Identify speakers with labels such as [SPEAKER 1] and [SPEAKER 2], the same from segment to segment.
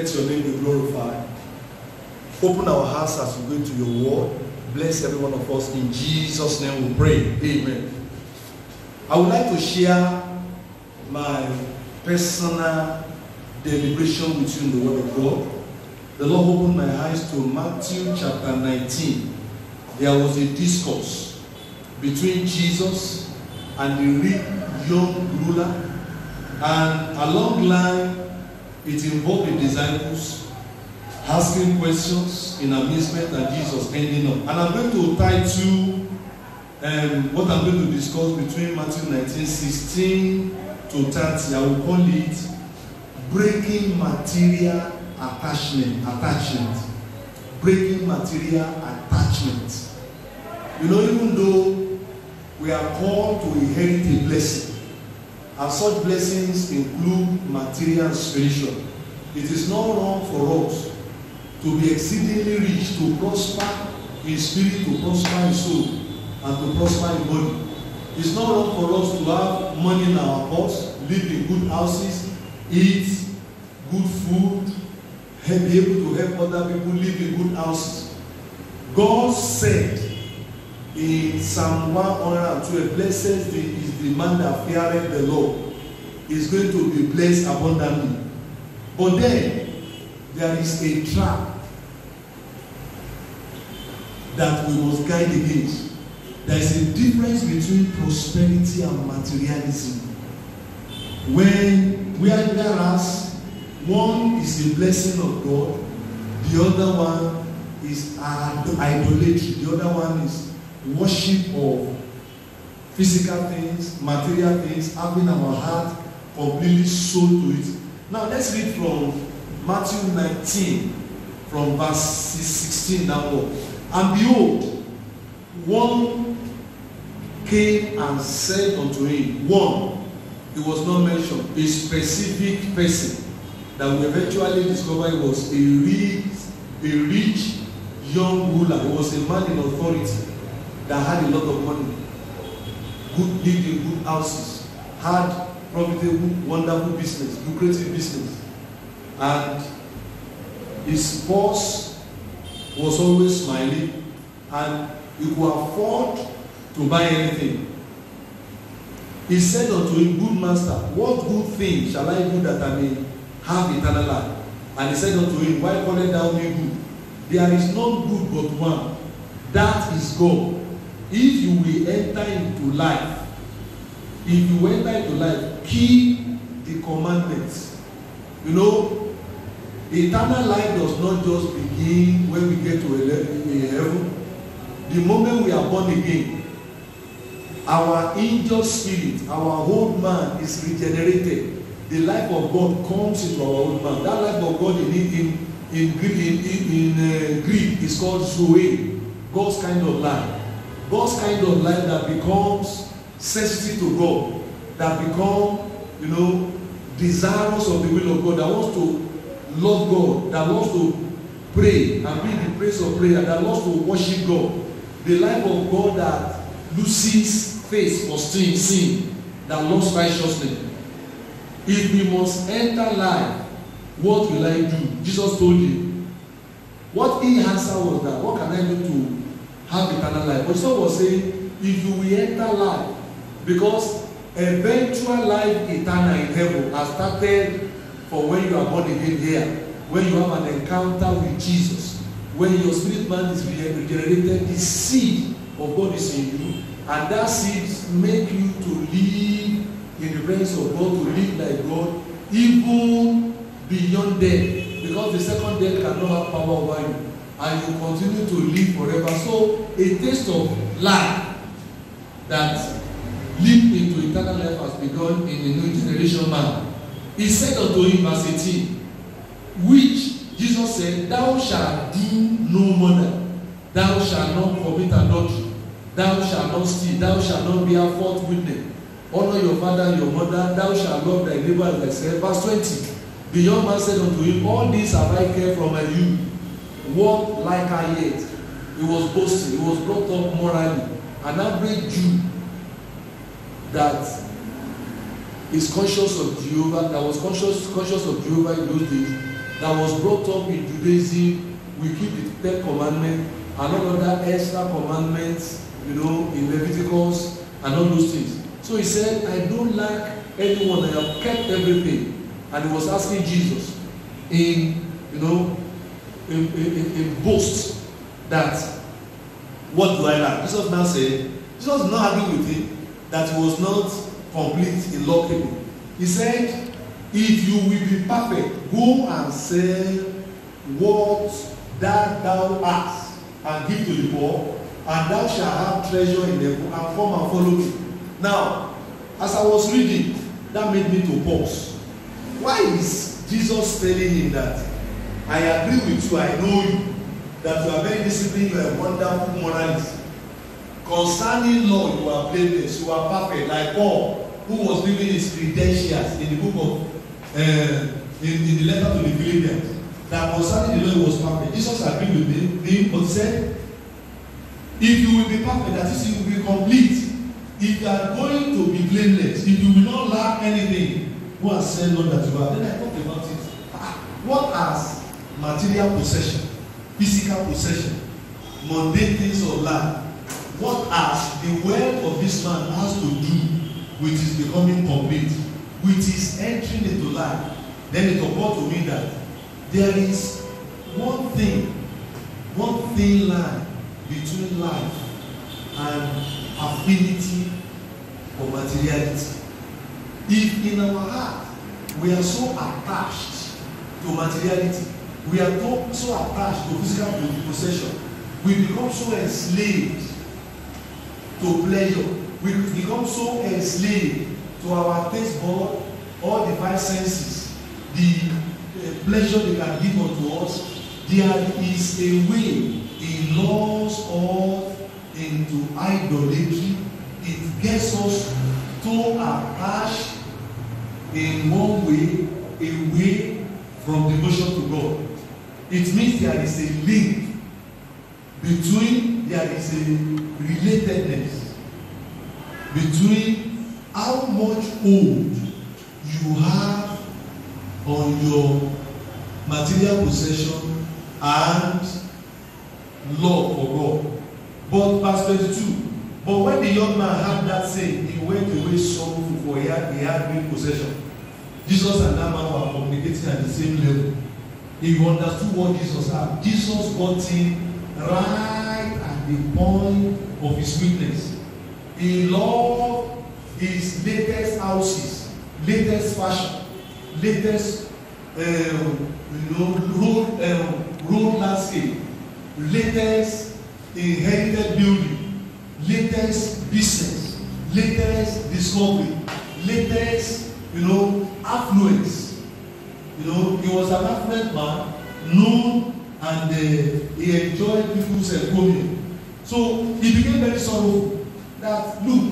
[SPEAKER 1] Let your name be glorified. Open our hearts as we go to your word. Bless every one of us. In Jesus' name we pray. Amen. I would like to share my personal deliberation with you in the word of God. The Lord opened my eyes to Matthew chapter 19. There was a discourse between Jesus and the rich young ruler, and along the line it involved the disciples asking questions in amazement and Jesus ending up. And I'm going to tie to what I'm going to discuss between Matthew 19:16 to 30. I will call it breaking material attachment. Breaking material attachment. You know, even though we are called to inherit a blessing, and such blessings include material and spiritual, it is not wrong for us to be exceedingly rich, to prosper in spirit, to prosper in soul, and to prosper in body. It's not wrong for us to have money in our purse, live in good houses, eat good food, be able to help other people live in good houses. God said in Psalm 112, blessed is the man that feareth the Lord, is going to be blessed abundantly. But then there is a trap that we must guide against. There is a difference between prosperity and materialism. Whereas one is a blessing of God, the other one is idolatry. The other one is worship of physical things, material things, having our heart completely sold to it. Now let's read from Matthew 19, from verse 16 downward. And behold, one came and said unto him, one, it was not mentioned, a specific person that we eventually discovered was a rich young ruler. He was a man in authority that had a lot of money, lived in good houses, had profitable, wonderful business, lucrative business, and his boss was always smiling, and he could afford to buy anything. He said unto him, good master, what good thing shall I do that I may have eternal life? And he said unto him, why callest thou me good? There is none good but one, that is God. If you will enter into life, keep the commandments. You know, eternal life does not just begin when we get to heaven. The moment we are born again, our injured spirit, our old man is regenerated. The life of God comes into our old man. That life of God in Greek is called Zoe, God's kind of life. God's kind of life that becomes sensitive to God, that become, desirous of the will of God, that wants to love God, that wants to pray and be in the place of prayer, that wants to worship God. The life of God that loses faith for sin, that loves righteousness. If we must enter life, what will I do? Jesus told him. What he answered was that, what can I do to have eternal life? But Jesus was saying, if you will enter life, because eventual life eternal in heaven has started for when you are born again here, when you have an encounter with Jesus, when your spirit man is regenerated, the seed of God is in you, and that seed make you to live in the presence of God, to live like God, even beyond death, because the second death cannot have power over you, and you continue to live forever. So a taste of life that leap into eternal life has begun in the new generation man. He said unto him, verse 18, which Jesus said, thou shalt do no murder, thou shalt not commit adultery, thou shalt not steal, thou shalt not bear false witness, honor your father and your mother, thou shalt love thy neighbor as thyself. Verse 20, the young man said unto him, all these have I kept from my youth. What like I yet? He was boasting, he was brought up morally. An average Jew that is conscious of Jehovah, that was conscious of Jehovah in those days, that was brought up in Judaism, we keep the 10 commandments and all other extra commandments, in Leviticus and all those things. So he said, I don't like anyone, I have kept everything. And he was asking Jesus in, a boast that, what do I lack? Jesus now said, Jesus did not argue with him that he was not complete in law keeping. He said, if you will be perfect, go and sell what that thou hast and give to the poor, and thou shalt have treasure in heaven, and come and follow me. Now, as I was reading, that made me to pause. Why is Jesus telling him that? I agree with you, I know you, that you are very disciplined, you are a wonderful moralist. Concerning law, you are blameless, you are perfect, like Paul, who was giving his credentials in the book of, in the letter to the Philippians, that concerning the law, he was perfect. Jesus agreed with him, but said, if you will be perfect, that is, you will be complete. If you are going to be blameless, if you will not lack anything, go and sell all that you have. Then I talked about it. What has material possession, physical possession, mundane things of life, what has the wealth of this man has to do with his becoming complete, with his entering into life? Then it occurred to me that there is one thin line between life and affinity for materiality. If in our heart we are so attached to materiality, we are so attached to physical possession, we become so enslaved to pleasure, we become so enslaved to our taste bud, all the five senses, the pleasure they can give unto us. There is a way it lures us into idolatry. It gets us so attached in one way, away from devotion to God. It means there is a link between, there is a relatedness between how much hold you have on your material possession and love for God. But verse 22, but when the young man had that saying, he went away sorrowful, for he had great possession. Jesus and that man were communicating at the same level. He understood what Jesus had. Jesus got him right at the point of his weakness. He loved his latest houses, latest fashion, latest road landscape, latest inherited building, latest business, latest discovery, latest, affluence. He was an affluent man, known, and he enjoyed people's encomium. So he became very sorrowful that, look,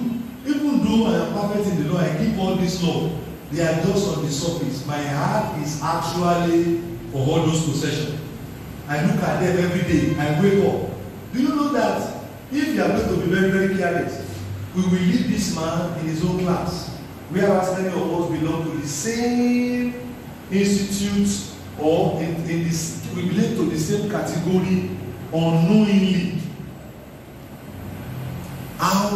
[SPEAKER 1] even though I am perfect in the law, I keep all this law, they are just on the surface. My heart is actually for all those possessions. I look at them every day. I wake up. Do you know that if you are going to be very, very careless, we will leave this man in his own class, whereas many of us belong to the same institute, or in this, we belong to the same category unknowingly. How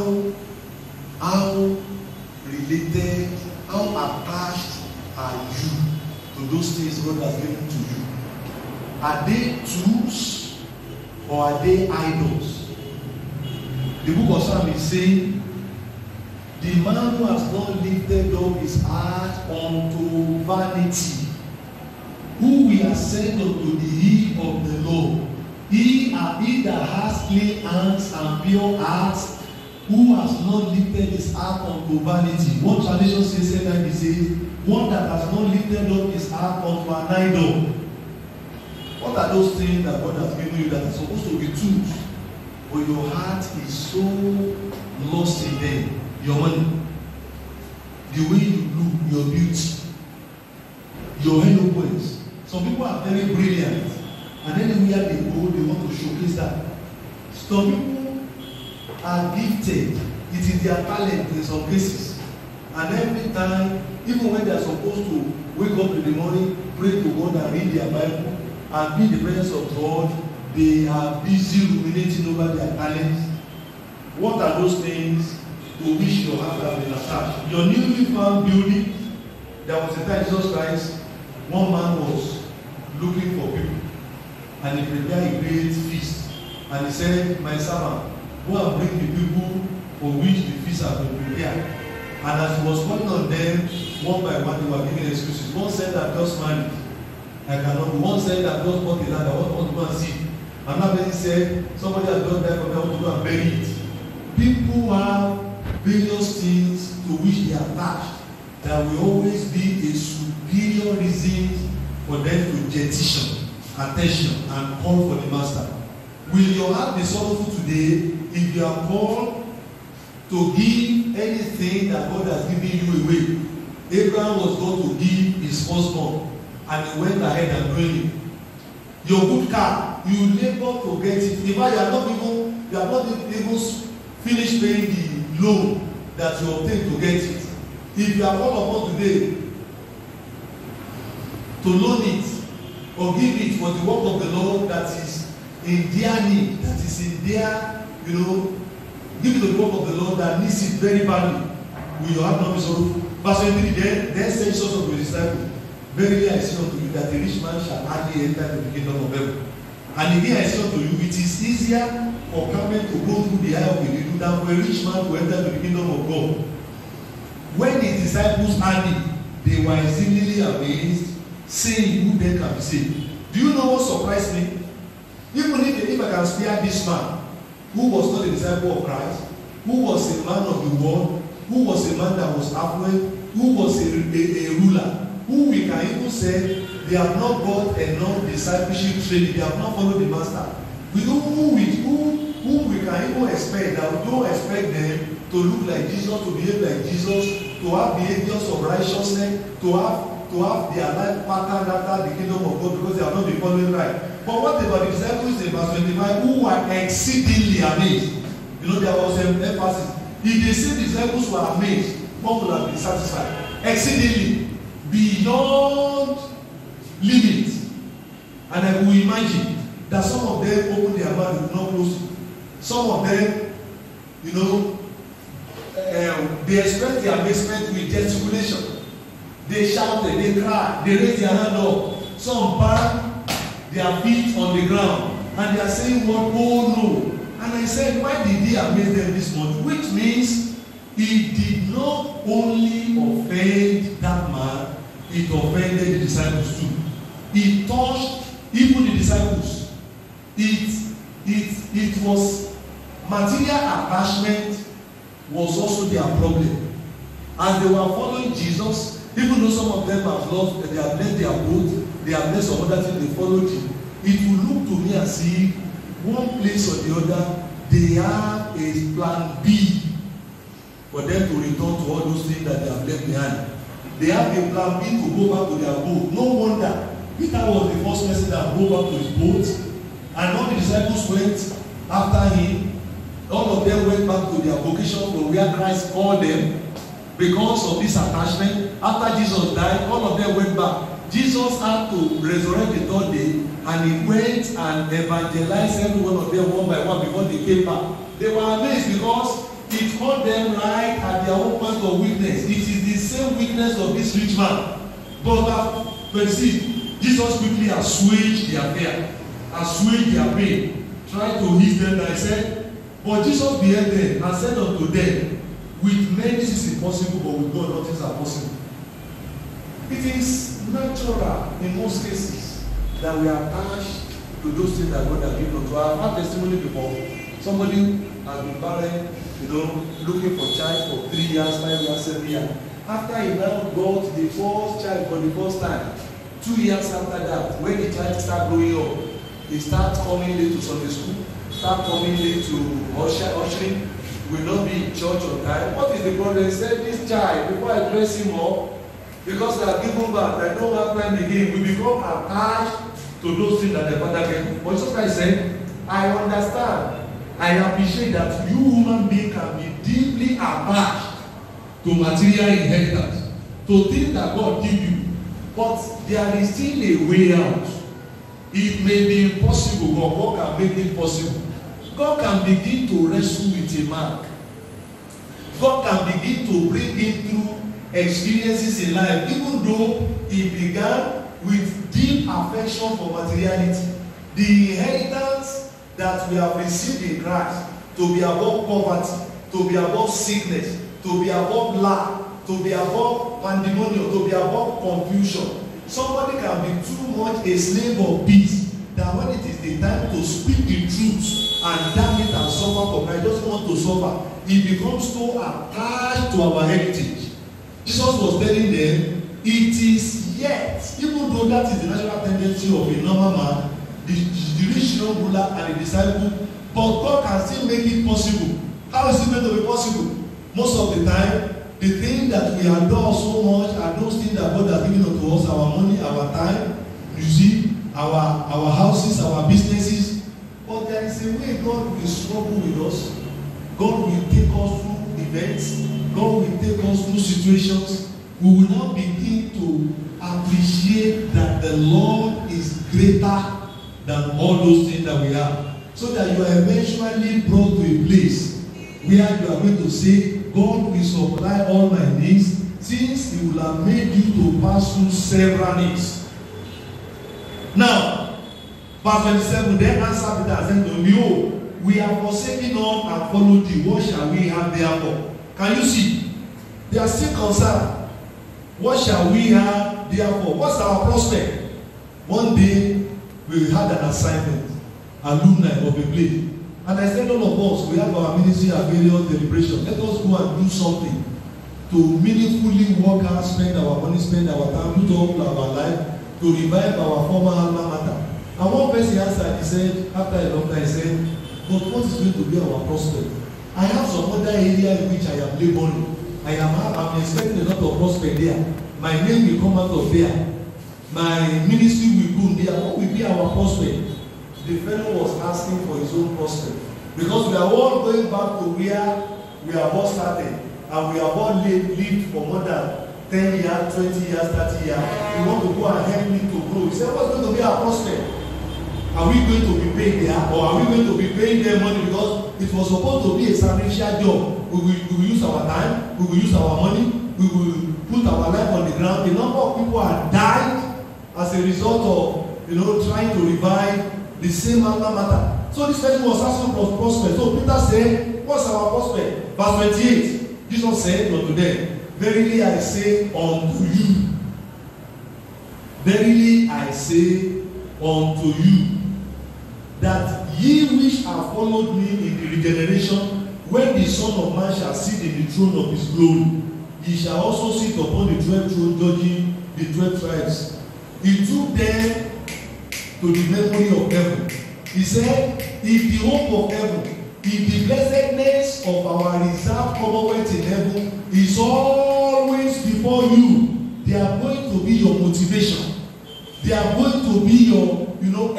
[SPEAKER 1] related, how attached are you to those things God has given to you? Are they tools or are they idols? The book of Psalms is saying, the man who has not lifted up his heart unto vanity, who we are sent unto the hill of the Lord, he that has clean hands and pure hearts, who has not lifted his heart unto vanity. One tradition says, one that has not lifted up his heart unto an idol. What are those things that God has given you that are supposed to be tools, but your heart is so lost in them? Your money, the way you look, your beauty, your eloquence. Some people are very brilliant, and anywhere they go, they want to showcase that. Some people are gifted, it is their talent in some cases, and every time, even when they are supposed to wake up in the morning, pray to God and read their Bible and be in the presence of God, they are busy ruminating over their talents. What are those things to which your heart has been attached? Your newly found building, there was a time Jesus Christ, one man was looking for people and he prepared a great feast. And he said, my servant, go and bring the people for which the feast has been prepared. And as he was calling on them, one by one, they were giving excuses. One said, I've just married, I cannot go. One said, I've just bought a land, I want to go and see. Another person said, somebody has just died for me, I want to go and bury it. People have various things to which they are attached. There will always be a superior reason for them to jettison attention and call for the master. Will your heart be sorrowful today if you are called to give anything that God has given you away? Abraham was going to give his firstborn and he went ahead and doing it. Your good car, you labor to get it. In fact, you have not even finished paying the loan that you obtained to get it. If you are called upon today to loan it or give it for the work of the Lord that is in their need, that is in their, give it the work of the Lord that needs it very badly, will your heart not be sorrowful? Verse 23, then said Jesus unto his disciples, verily I say unto you that a rich man shall hardly enter into the kingdom of heaven. And again I say unto you, it is easier for camel to go through the eye of a needle than for a rich man to enter into the kingdom of God. When his disciples heard it, they were exceedingly amazed, saying, who then can be saved? Do you know what surprised me? Even if I can spare this man, who was not a disciple of Christ, who was a man of the world, who was a man that was affluent, who was a ruler, who we can even say they have not got enough discipleship training, they have not followed the master. We know who we can even expect, that we don't expect them to look like Jesus, to behave like Jesus, to have behaviors of righteousness, to have their life pattern after the kingdom of God because they have not been following right. But what about the disciples in verse 25 who were exceedingly amazed? There was an emphasis. If they say the disciples were amazed, what would have been satisfied? Exceedingly, beyond limits. And I will imagine that some of them opened their mouth and not close. Some of them, they expressed their amazement with gesticulation. They shouted, they cried, they raised their hand up. Some banged their feet on the ground and they are saying, what? Oh no. And I said, why did he amaze them this much? Which means he did not only offend that man, it offended the disciples too. It touched even the disciples. It was material attachment was also their problem. As they were following Jesus, even though some of them have lost, they have left their boat, they have left some other things, they followed him. It will look to me as if one place or the other, they have a plan B for them to return to all those things that they have left behind. They have a plan B to go back to their boat. No wonder Peter was the first person that go back to his boat, and all the disciples went after him. All of them went back to their vocation from where Christ called them because of this attachment. After Jesus died, all of them went back. Jesus had to resurrect the third day, and he went and evangelized every one of them one by one before they came back. They were amazed because it caught them right at their own point of weakness. It is the same weakness of this rich man. But Jesus quickly assuaged their fear, assuaged their pain, tried to ease them. And I said, but Jesus beheld them and said unto them, with men this is impossible, but with God all things are possible. It is natural in most cases that we are attached to those things that God has given us. I have had testimony before. Somebody has been barren, looking for child for 3 years, 5 years, 7 years. After he now got the first child for the first time, 2 years after that, when the child starts growing up, he starts coming late to Sunday school, start coming late to ushering, will not be in church on time. What is the problem? He said, this child, before I dress him up, because I have given birth, I don't have time again, we become attached to those things that the father gave. But Jesus Christ said, I understand, I appreciate that you human being can be deeply attached to material inheritance, to things that God give you. But there is still a way out. It may be impossible, but God can make it possible. God can begin to wrestle with a man. God can begin to bring him through experiences in life, even though he began with deep affection for materiality. The inheritance that we have received in Christ, to be above poverty, to be above sickness, to be above lack, to be above pandemonium, to be above confusion. Somebody can be too much a slave of peace, that when it is the time to speak the truth and damn it and suffer for Christ, he doesn't want to suffer. He becomes so attached to our heritage. Jesus was telling them, it is yet, even though that is the natural tendency of a normal man, the rich young ruler and the disciple, but God can still make it possible. How is it going to be possible? Most of the time, the thing that we adore so much are those things that God has given unto us, our money, our time, music, our houses, our businesses. But there is a way God will struggle with us. God will take us through events. God will take us through situations. We will now begin to appreciate that the Lord is greater than all those things that we have. So that you are eventually brought to a place where you are going to say, God will supply all my needs, since He will have made you to pass through several needs. Now, verse 27, then answered Peter and said to him, behold, we have forsaken all and followed thee. What shall we have therefore? Can you see? They are still concerned. What shall we have therefore? What's our prospect? One day, we had an assignment, alumni of a place. And I said, all of us, we have our ministry at various deliberations. Let us go and do something to meaningfully work hard, spend our money, spend our time, put all our life to revive our former alma mater. And one person answered, he said, after a long time, he said, but what is going to be our prospect? I have some other area in which I am laboring. I'm expecting a lot of prospect there. My name will come out of there. My ministry will go there. What will be our prospect? The fellow was asking for his own prospect. Because we are all going back to where we have all started. And we have all lived for more than 10 years, 20 years, 30 years. We want to go and help me to grow. He said, what's going to be our prospect? Are we going to be paid there? Or are we going to be paying them money? Because it was supposed to be a sacrificial job. We will use our time. We will use our money. We will put our life on the ground. A number of people have died as a result of, trying to revive the same alma mater. So this person was asking for prospect. So Peter said, what's our prospect? Verse 28. Jesus said unto them, verily I say unto you. Verily I say unto you, that ye which have followed me in the regeneration, when the Son of Man shall sit in the throne of his glory, he shall also sit upon the 12th throne, judging the 12 tribes. He took them to the memory of heaven. He said, if the hope of heaven, if the blessedness of our reserved commonwealth in heaven is always before you, they are going to be your motivation. They are going to be your,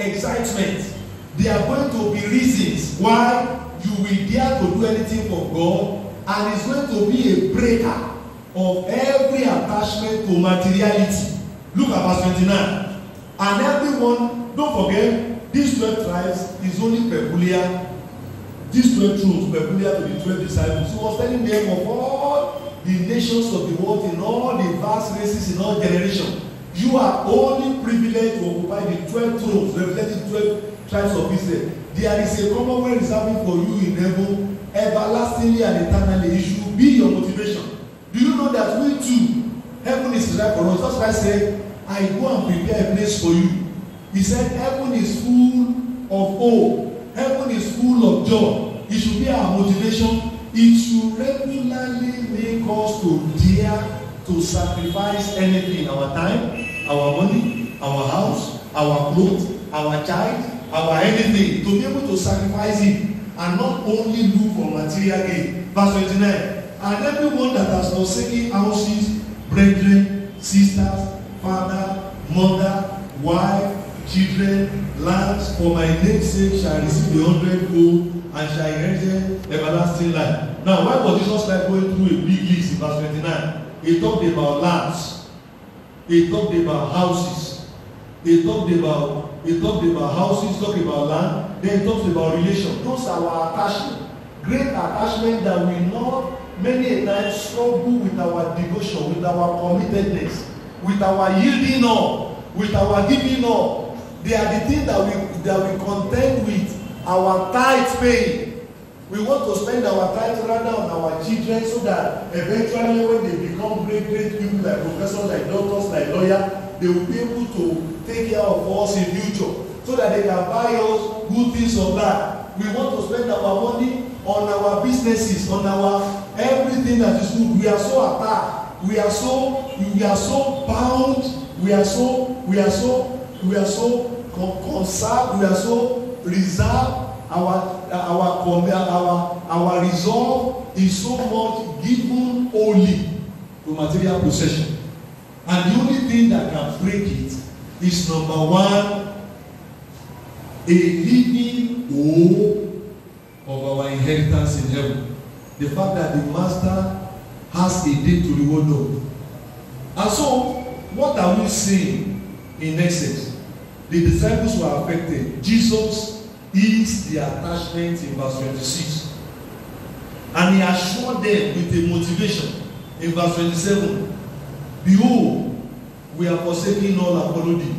[SPEAKER 1] excitement. They are going to be reasons why you will dare to do anything for God, and it's going to be a breaker of every attachment to materiality. Look at verse 29. And everyone, don't forget, these 12 tribes is only peculiar. These 12 truths peculiar to the 12 disciples. He was telling them of all the nations of the world, in all the vast races, in all generations. You are only privileged to occupy the 12 thrones, representing 12 tribes of Israel. There is a commonwealth reserved for you in heaven, everlastingly and eternally. It should be your motivation. Do you know that we too, heaven is reserved for us? That's why I said, I go and prepare a place for you. He said, heaven is full of hope. Heaven is full of joy. It should be our motivation. It should regularly make us to dare to sacrifice anything, our time, our money, our house, our clothes, our child, our anything, to be able to sacrifice it and not only look for material gain. Verse 29. And everyone that has forsaken houses, brethren, sisters, father, mother, wife, children, lands, for my name's sake shall receive 100-fold and shall inherit everlasting life. Now, why was Jesus like going through a big list in verse 29? He talked about lands. he talked about houses. He talked about houses, talked about land, then he talks about relation. Those are our attachment. Great attachment that we not many a time struggle with our devotion, with our committedness, with our yielding up, with our giving up. They are the things that we contend with our tithe paying. We want to spend our tithe rather on our children so that eventually when they become great people like professors, like doctors, like lawyers, they will be able to take care of us in future so that they can buy us good things of that. We want to spend our money on our businesses, on our everything that is good. We are so attacked. We are so bound. We are so conserved. We are so reserved. Our resolve is so much given only to material possession. And the only thing that can break it is number one, a living hope of our inheritance in heaven. The fact that the master has a day to reward us. And so, what are we saying in essence? The disciples were affected. Jesus is the attachment in verse 26. And he assured them with a motivation in verse 27. Behold, we are forsaking all and followed thee.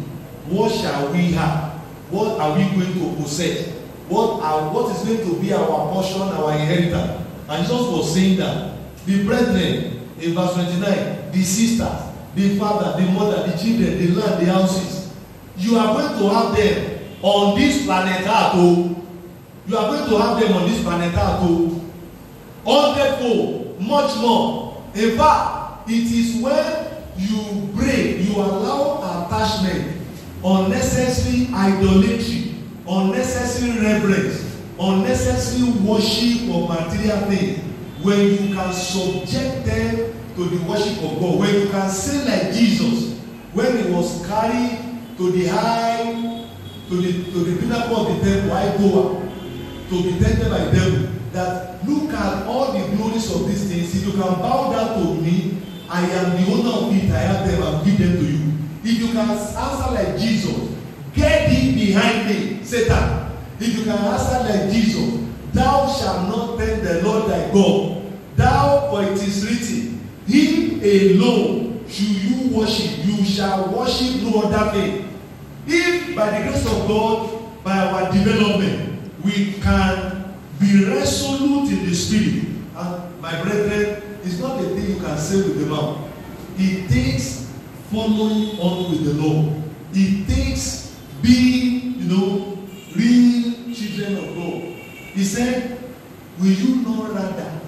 [SPEAKER 1] What shall we have? What are we going to possess? What is going to be our portion, our inheritance? And Jesus was saying that the brethren in verse 29, the sisters, the father, the mother, the children, the land, the houses, you are going to have them on this planet Earth. You are going to have them on this planet Earth. 100-fold, much more. In fact, it is when you break, you allow attachment, unnecessary idolatry, unnecessary reverence, unnecessary worship of material things, when you can subject them to the worship of God, when you can say like Jesus, when he was carried to the pinnacle of the temple, I go to be tempted by the devil, that look at all the glories of these things. If you can bow down to me, I am the owner of it, I have them, I will give them to you. If you can answer like Jesus, get thee behind me, Satan. If you can answer like Jesus, thou shalt not tempt the Lord thy God. Thou, for it is written, him alone should you worship, you shall worship no other thing. If by the grace of God, by our development, we can be resolute in the spirit, and my brethren, it's not a thing you can say with the mouth. It takes following on with the law. It takes being, real children of God. He said, will you not rather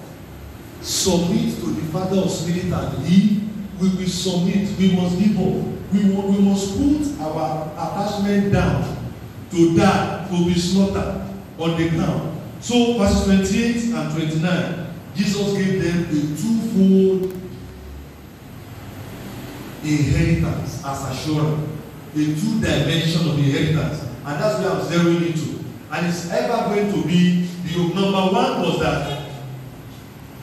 [SPEAKER 1] submit to the Father of Spirit and He will submit? We must give up. We must put our attachment down to die, to be slaughtered on the ground. So verses 28 and 29, Jesus gave them a twofold inheritance as assurance, a two-dimension of inheritance, and that's where I'm zeroing into. And it's ever going to be the number one was that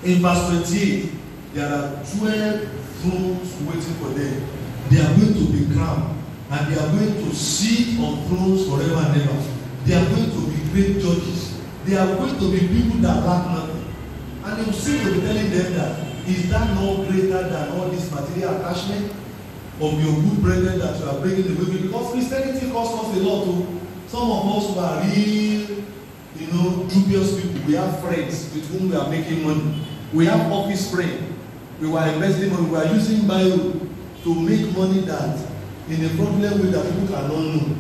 [SPEAKER 1] in verse 28, there are 12 thrones waiting for them. They are going to be crowned, and they are going to sit on thrones forever and ever. They are going to be great judges. They are going to be people that lack nothing. And you seem to be telling them that, is that not greater than all this material attachment of your good brethren that you are bringing away? Because Christianity costs us a lot. Some of us who are real, dubious people, we have friends with whom we are making money. We have office friends. We were investing money. We are using bio to make money that in a fraudulent way that people cannot know.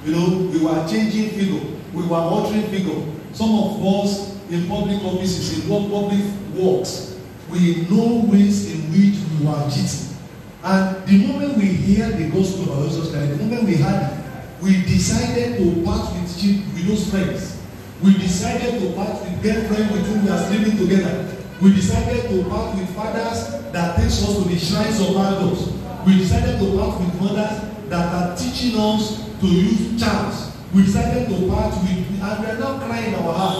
[SPEAKER 1] We were changing figure. We were altering figure. Some of us in public offices, in public works, we know ways in which we were cheating. And the moment we hear the gospel of Jesus Christ, the moment we had it, we decided to part with those friends. We decided to part with girlfriends with whom we are sleeping together. We decided to part with fathers that takes us to the shrines of idols. We decided to part with mothers that are teaching us to use charms. We decided to part with, and we are now crying in our heart.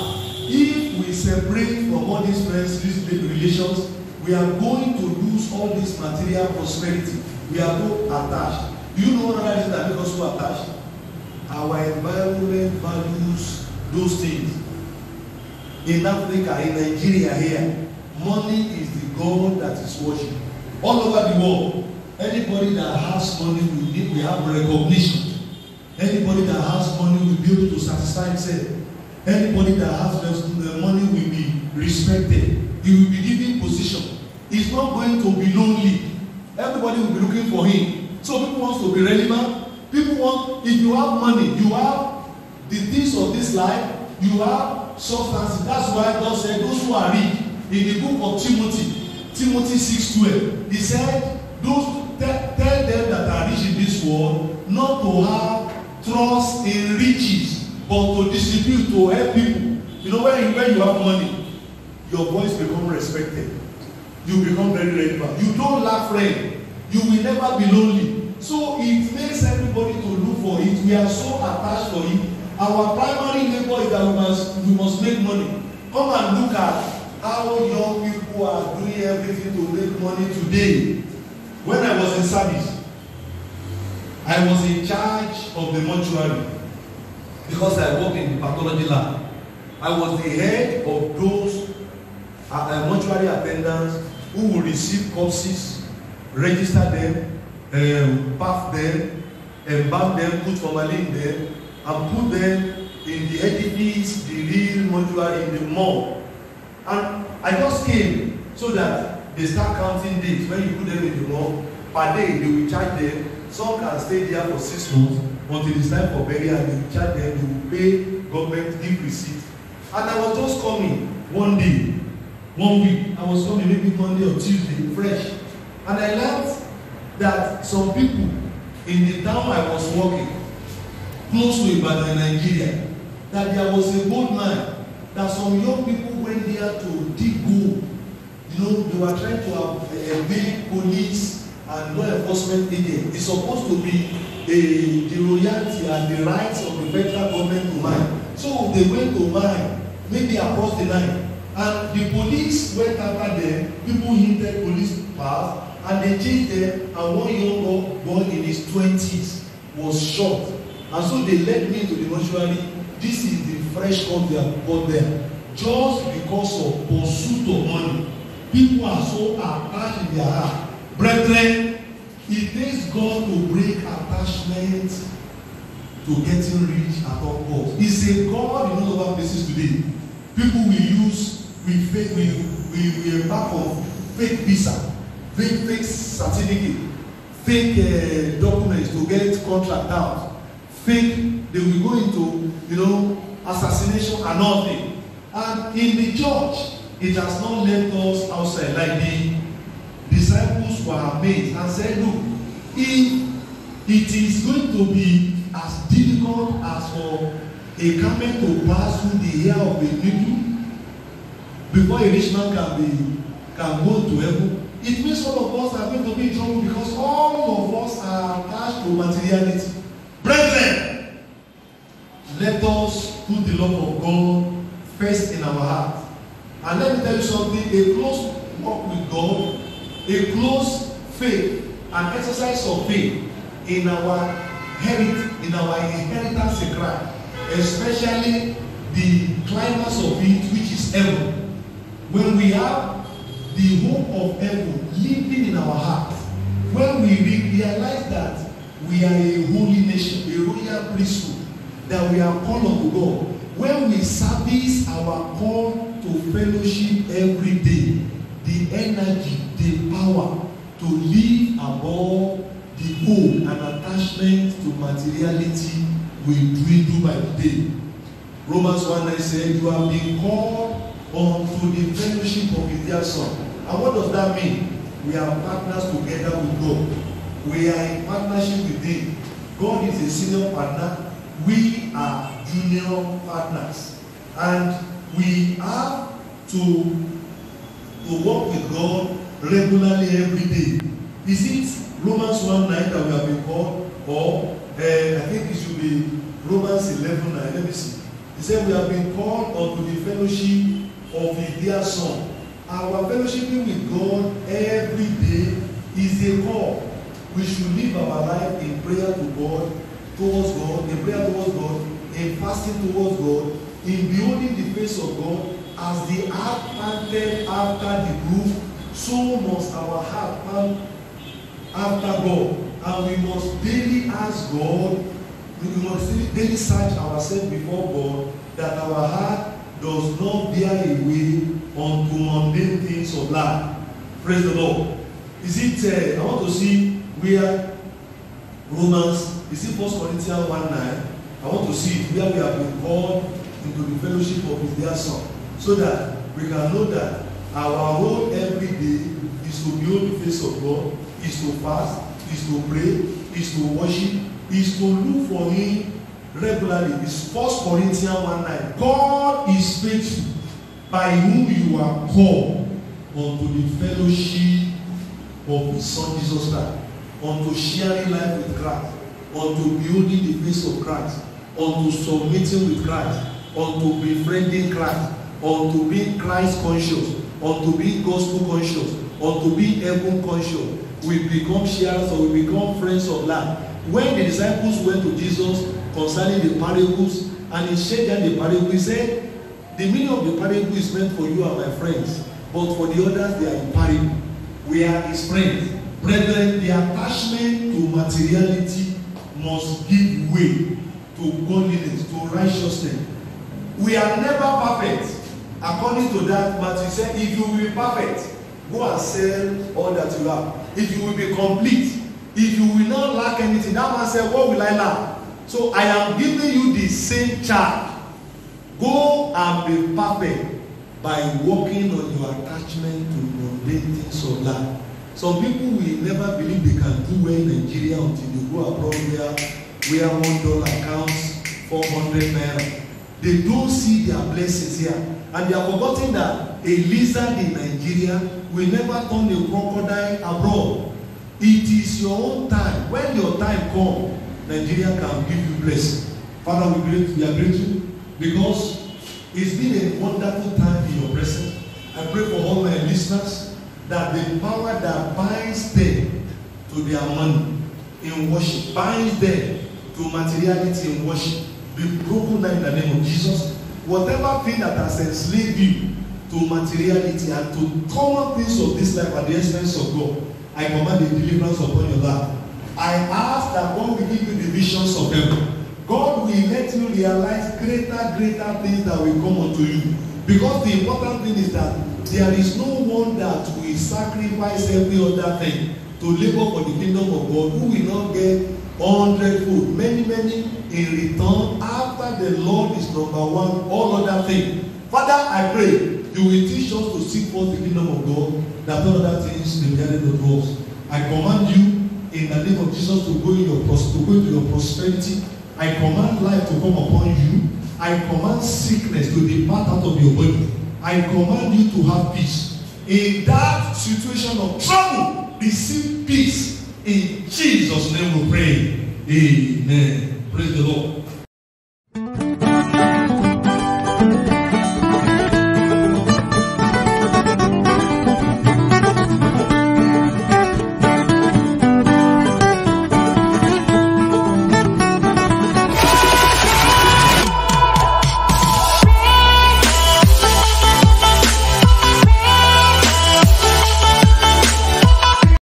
[SPEAKER 1] If we separate from all these friends, these relations, we are going to lose all this material prosperity. We are so attached. Do you know another reason that makes us so attached? Our environment values those things. In Africa, in Nigeria here, money is the God that is worshipped. All over the world, anybody that has money will have recognition. Anybody that has money will be able to satisfy himself. Anybody that has the money will be respected. He will be given position. He's not going to be lonely. Everybody will be looking for him. So people want to be relevant. People want, if you have money, you have the things of this life, you have substance. That's why God said, those who are rich, in the book of Timothy 6:12, he said, tell them that are rich in this world not to have trust in riches, but to distribute, to help people. You know, when you have money, your voice becomes respected. You become very relevant. You don't lack friends. You will never be lonely. So it makes everybody to look for it. We are so attached for it. Our primary labor is that we must make money. Come and look at how young people are doing everything to make money today. When I was in service, I was in charge of the mortuary because I work in the pathology lab. I was the head of those mortuary attendants who will receive corpses, register them, bath them, embalm them, put formalin in them, and put them in the edifice, the real mortuary in the morgue. And I just came so that they start counting days. When you put them in the morgue, per day they will charge them. Some can stay there for 6 months until it's time for burial. They will charge them, they will pay government, give receipt. And I was just coming one day, 1 week. I was coming maybe Monday or Tuesday, fresh. And I learned that some people in the town I was working, close to Ibadan, Nigeria, that there was a gold mine, that some young people went there to dig gold. You know, they were trying to evade police and law enforcement agents. It's supposed to be the royalty and the rights of the federal government to mine. So they went to mine, maybe across the line. And the police went after them, people hinted police powers, and they chased them, and one young boy in his 20s was shot. And so they led me to the mortuary. This is the fresh corpse they have got there. Just because of pursuit of money. People are so attached in their heart. Brethren, it takes God to break attachment to getting rich at all costs. It's a God in all other places today. People will use, we embark on fake visa, fake certificate, fake documents to get contract out. Fake, they will go into, assassination and all things. And in the church, it has not left us outside. Like the disciples were amazed and said, look, if it is going to be as difficult as for a camel to pass through the ear of a needle before a rich man can go to heaven, it means all of us are going to be in trouble because all of us are attached to materiality. Brethren, let us put the love of God first in our heart. And let me tell you something, a close walk with God, a close faith, an exercise of faith in our inheritance in Christ, especially the climax of it, which is heaven. When we have the hope of heaven living in our heart, when we realize that we are a holy nation, a royal priesthood, that we are called unto God, when we service our call to fellowship every day, the energy, the power to live above the hope and attachment to materiality will dwindle by the day. Romans 1:9 said, you have been called unto the fellowship of his dear Son. And what does that mean? We are partners together with God. We are in partnership with him. God is a senior partner. We are junior partners. And we have to work with God regularly every day. Is it Romans 1:9 that we have been called? Or I think it should be Romans 11:9. Let me see. He said we have been called unto the fellowship of his dear Son. our fellowshipping with God every day is a call. We should live our life in prayer to God, towards God, in prayer towards God, in fasting towards God, in beholding the face of God. As the heart panted after the brook, so must our heart pant after God. And we must daily ask God, we must daily search ourselves before God, that our heart does not veer away unto mundane things of life. Praise the Lord. Is it, I want to see where Romans, is it 1 Corinthians 1:9? I want to see where we have been called into the fellowship of his dear Son, so that we can know that our role every day is to behold the face of God, is to fast, is to pray, is to worship, is to look for him regularly. It's 1 Corinthians 1:9. God is faithful, by whom you are called unto the fellowship of his Son Jesus Christ, unto sharing life with Christ, unto beholding the face of Christ, unto submitting with Christ, unto befriending Christ, unto being Christ conscious, unto being gospel conscious, unto being heaven conscious. We become sharers, or we become friends of life. When the disciples went to Jesus concerning the parables, and he shared them the parable, he said, the meaning of the parable is meant for you and my friends, but for the others they are in parable. We are his friends. Brethren, the attachment to materiality must give way to godliness, to righteousness. We are never perfect. According to that, Matthew said, if you will be perfect, go and sell all that you have. If you will be complete, if you will not lack anything, that man said, what will I lack? So I am giving you the same charge. Go and be perfect by working on your attachment to mundane things of life. Some people will never believe they can do well in Nigeria until they go abroad where $1 counts 400 naira. They don't see their blessings here. And they have forgotten that a lizard in Nigeria will never turn a crocodile abroad. It is your own time. When your time comes, Nigeria can give you blessing. Father, we are grateful because it's been a wonderful time in your presence. I pray for all my listeners that the power that binds them to their money in worship, binds them to materiality in worship, be broken down in the name of Jesus. Whatever thing that has enslaved you to materiality and to common things of this life at the expense of God, I command a deliverance upon your life. I ask that God will give you the visions of heaven. God will let you realize greater things that will come unto you. Because the important thing is that there is no one that will sacrifice every other thing to labor for the kingdom of God who will not get 100-fold, many in return after the Lord is number one, all other things. Father, I pray you will teach us to seek forth the kingdom of God, that all other things may be added unto us. I command you in the name of Jesus to go into your prosperity. I command life to come upon you. I command sickness to depart out of your body. I command you to have peace. In that situation of trouble, receive peace. In Jesus' name we pray. Amen. Praise the Lord.